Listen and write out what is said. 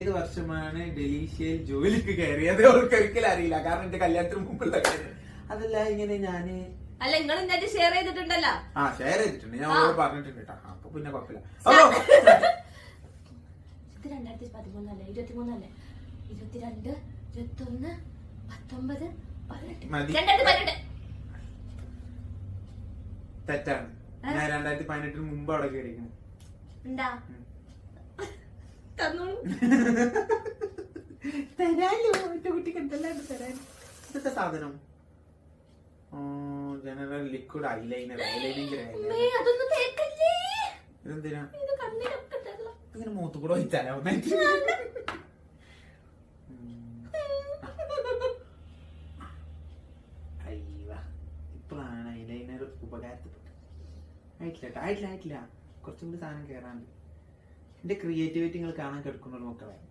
ഏത് വർഷമാണ് ഡെലീഷ്യയിൽ ജോലിക്ക് കയറിയത് അവൾക്ക് ഒരിക്കലും അറിയില്ല. കാരണം എന്റെ കല്യാണത്തിന് മുമ്പുള്ള കാര്യം. അതല്ല ഇങ്ങനെ ഞാന് അല്ല നിങ്ങൾ ഇന്നത്തെ ഷെയർ ചെയ്തിട്ടുണ്ടല്ലോ. ഷെയർ ചെയ്തിട്ടുണ്ട്, ഞാൻ പറഞ്ഞിട്ടുണ്ട് കേട്ടോ. അപ്പൊ പിന്നെ കുഴപ്പമില്ല. ഇത് 2013 23 22 21 19 18 തെറ്റാണ്. ഞാൻ 2018 മുമ്പ് അവിടെ കയറിയിരിക്കുന്നു. തരാലോ എന്റെ കുട്ടിക്ക് എന്തെല്ലാം തരാൻ. ഇതൊക്കെ സാധനം ജനറൽ ലിക്വിഡ് ഐലൈനർ. ഇതെന്തിനാ ഇങ്ങനെ മൂത്തു കൂടെ വഹിച്ചാലോ? ഇപ്പോഴാണ് ഐലൈനർ ഉപകാരപ്പെട്ടത്. ആയിട്ടില്ല കുറച്ചും കൂടി സാധനം കയറാണ്ട്. എന്റെ ക്രിയേറ്റിവിറ്റി നിങ്ങൾ കാണാൻ കിടക്കുന്നുള്ളൂ മക്കളെ.